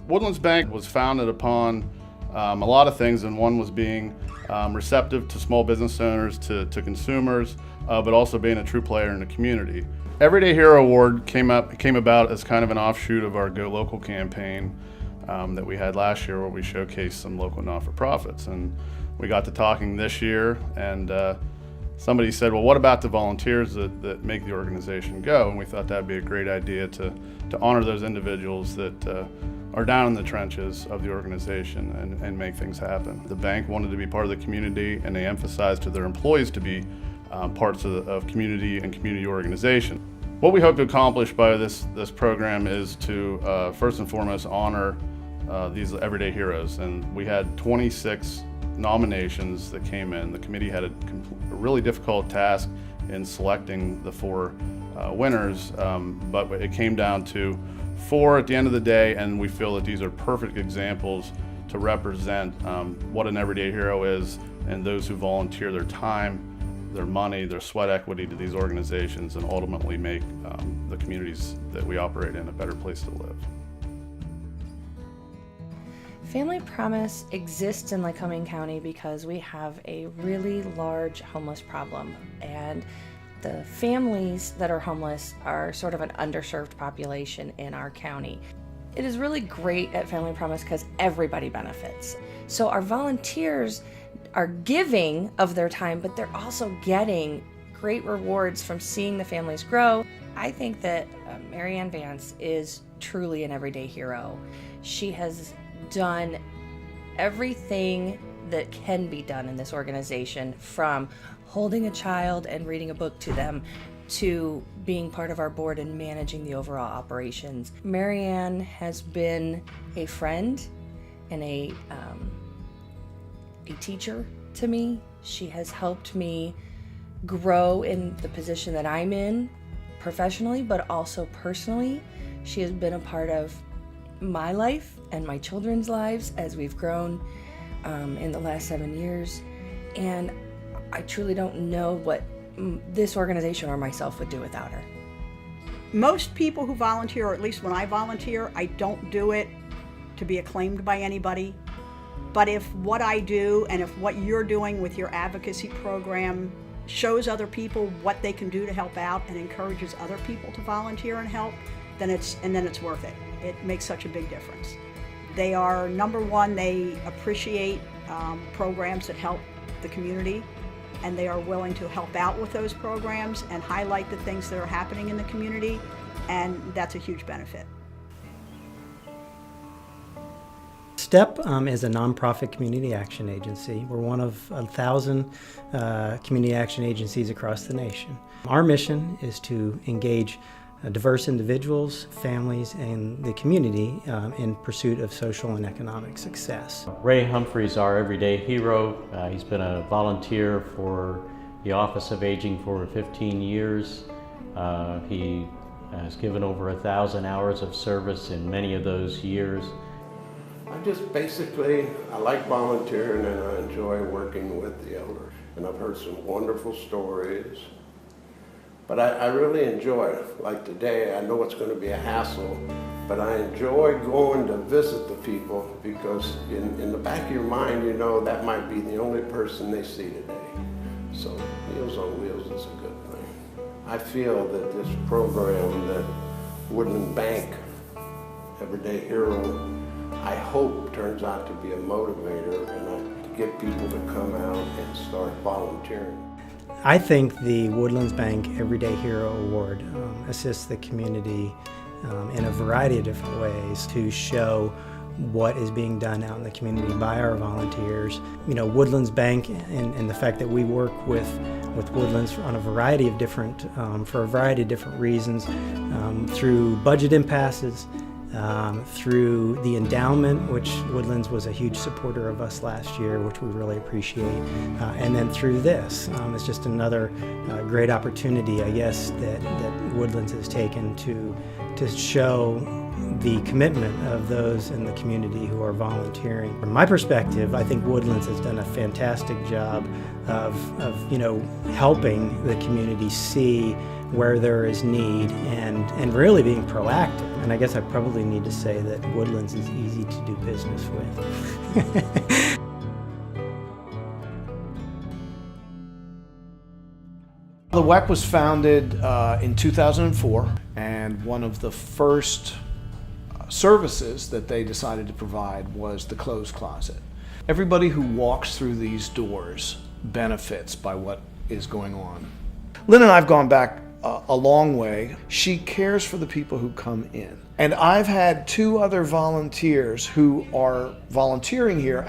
Woodlands Bank was founded upon a lot of things, and one was being receptive to small business owners, to consumers, but also being a true player in the community. Everyday Hero Award came about as kind of an offshoot of our Go Local campaign that we had last year, where we showcased some local not-for-profits. And we got to talking this year, and somebody said, well, what about the volunteers that make the organization go? And we thought that'd be a great idea to honor those individuals that are down in the trenches of the organization and make things happen. The bank wanted to be part of the community, and they emphasized to their employees to be parts of community and community organization. What we hope to accomplish by this program is to first and foremost honor these everyday heroes. And we had 26 nominations that came in. The committee had a really difficult task in selecting the 4 winners, but it came down to 4 at the end of the day, and we feel that these are perfect examples to represent what an everyday hero is, and those who volunteer their time, their money, their sweat equity to these organizations, and ultimately make the communities that we operate in a better place to live. Family Promise exists in Lycoming County because we have a really large homeless problem, and the families that are homeless are sort of an underserved population in our county. It is really great at Family Promise because everybody benefits. So our volunteers are giving of their time, but they're also getting great rewards from seeing the families grow. I think that Marianne Vance is truly an everyday hero. She has done everything that can be done in this organization, from holding a child and reading a book to them to being part of our board and managing the overall operations. Marianne has been a friend and a teacher to me. She has helped me grow in the position that I'm in professionally, but also personally. She has been a part of my life and my children's lives as we've grown in the last 7 years. And I truly don't know what this organization or myself would do without her. Most people who volunteer, or at least when I volunteer, I don't do it to be acclaimed by anybody. But if what I do and if what you're doing with your advocacy program shows other people what they can do to help out and encourages other people to volunteer and help, then it's worth it. It makes such a big difference. They are, number one, they appreciate programs that help the community, and they are willing to help out with those programs and highlight the things that are happening in the community, and that's a huge benefit. STEP is a nonprofit community action agency. We're one of 1,000 community action agencies across the nation. Our mission is to engage diverse individuals, families, and the community in pursuit of social and economic success. Ray Humphrey's our everyday hero. He's been a volunteer for the Office of Aging for over 15 years. He has given over 1,000 hours of service in many of those years. I like volunteering, and I enjoy working with the elders. And I've heard some wonderful stories. But I really enjoy it. Like today, I know it's going to be a hassle, but I enjoy going to visit the people, because in the back of your mind, you know that might be the only person they see today. So Meals on Wheels is a good thing. I feel that this program that Woodland Bank, Everyday Hero, I hope turns out to be a motivator and to get people to come out and start volunteering. I think the Woodlands Bank Everyday Hero Award assists the community in a variety of different ways to show what is being done out in the community by our volunteers. You know, Woodlands Bank and the fact that we work with Woodlands on a variety of different, for a variety of different reasons, through budget impasses, through the endowment, which Woodlands was a huge supporter of us last year, which we really appreciate, and then through this. It's just another great opportunity, I guess, that Woodlands has taken to show the commitment of those in the community who are volunteering. From my perspective, I think Woodlands has done a fantastic job of helping the community see where there is need and really being proactive. And I guess I probably need to say that Woodlands is easy to do business with. The WEC was founded in 2004, and one of the first services that they decided to provide was the clothes closet. Everybody who walks through these doors benefits by what is going on. Lynn and I have gone back a long way. She cares for the people who come in. And I've had 2 other volunteers who are volunteering here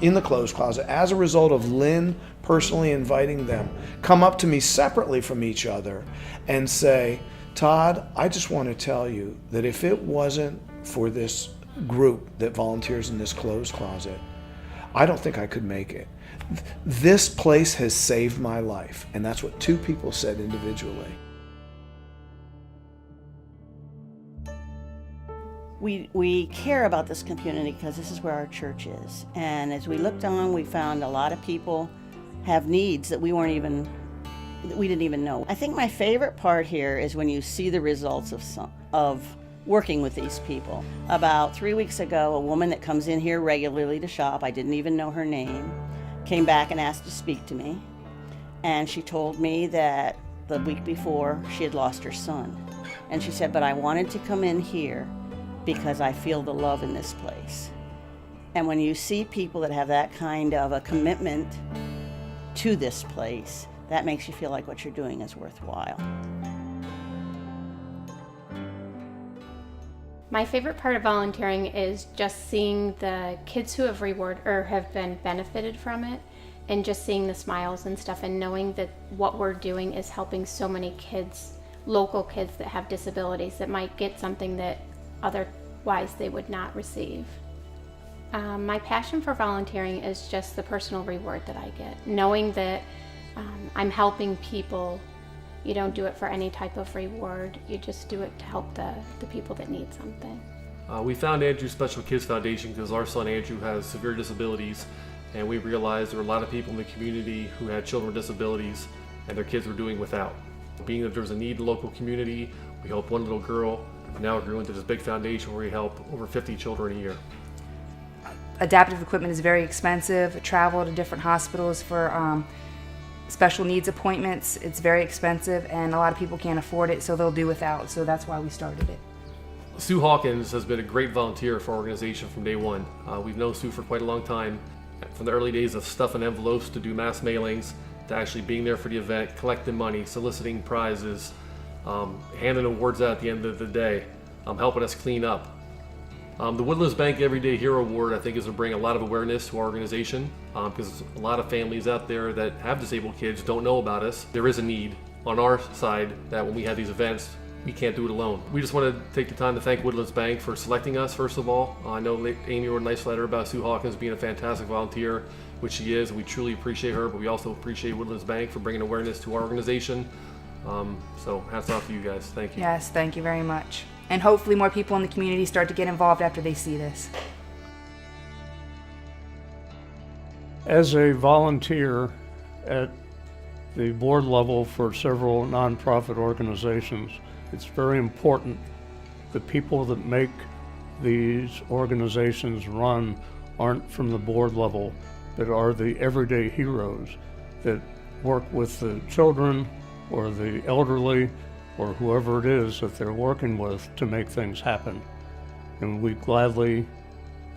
in the clothes closet as a result of Lynn personally inviting them, come up to me separately from each other and say, Todd, I just want to tell you that if it wasn't for this group that volunteers in this clothes closet, I don't think I could make it. This place has saved my life. And that's what 2 people said individually. We care about this community because this is where our church is. And as we looked on, we found a lot of people have needs that we didn't even know. I think my favorite part here is when you see the results of working with these people. About 3 weeks ago, a woman that comes in here regularly to shop, I didn't even know her name, came back and asked to speak to me. And she told me that the week before she had lost her son. And she said, but I wanted to come in here because I feel the love in this place. And when you see people that have that kind of a commitment to this place, that makes you feel like what you're doing is worthwhile. My favorite part of volunteering is just seeing the kids who have have been benefited from it, and just seeing the smiles and stuff, and knowing that what we're doing is helping so many kids, local kids that have disabilities that might get something that otherwise they would not receive. My passion for volunteering is just the personal reward that I get, knowing that I'm helping people. You don't do it for any type of reward. You just do it to help the people that need something. We found Andrew's Special Kids Foundation because our son Andrew has severe disabilities, and we realized there were a lot of people in the community who had children with disabilities and their kids were doing without. Being that there was a need in the local community, we helped one little girl. Now it grew into this big foundation where we help over 50 children a year. Adaptive equipment is very expensive. Travel to different hospitals for special needs appointments, it's very expensive, and a lot of people can't afford it, so they'll do without. So that's why we started it. Sue Llawkins has been a great volunteer for our organization from day one. We've known Sue for quite a long time, from the early days of stuffing envelopes to do mass mailings, to actually being there for the event, collecting money, soliciting prizes, handing awards out at the end of the day, helping us clean up. The Woodlands Bank Everyday Hero Award, I think, is going to bring a lot of awareness to our organization because a lot of families out there that have disabled kids don't know about us. There is a need on our side that when we have these events, we can't do it alone. We just want to take the time to thank Woodlands Bank for selecting us, first of all. I know Amy wrote a nice letter about Sue Llawkins being a fantastic volunteer, which she is, and we truly appreciate her, but we also appreciate Woodlands Bank for bringing awareness to our organization. So hats off to you guys. Thank you. Yes, thank you very much. And hopefully more people in the community start to get involved after they see this. As a volunteer at the board level for several nonprofit organizations, it's very important the people that make these organizations run aren't from the board level, but are the everyday heroes that work with the children or the elderly or whoever it is that they're working with to make things happen. And we gladly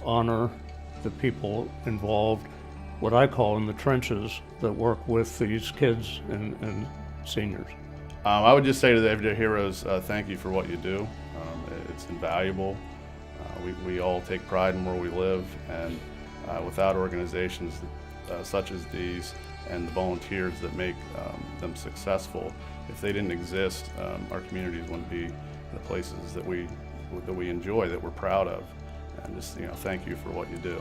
honor the people involved, what I call in the trenches, that work with these kids and seniors. I would just say to the Everyday Heroes, thank you for what you do. It's invaluable. We all take pride in where we live, and without organizations such as these and the volunteers that make them successful, if they didn't exist, our communities wouldn't be the places that we enjoy, that we're proud of. And just, thank you for what you do.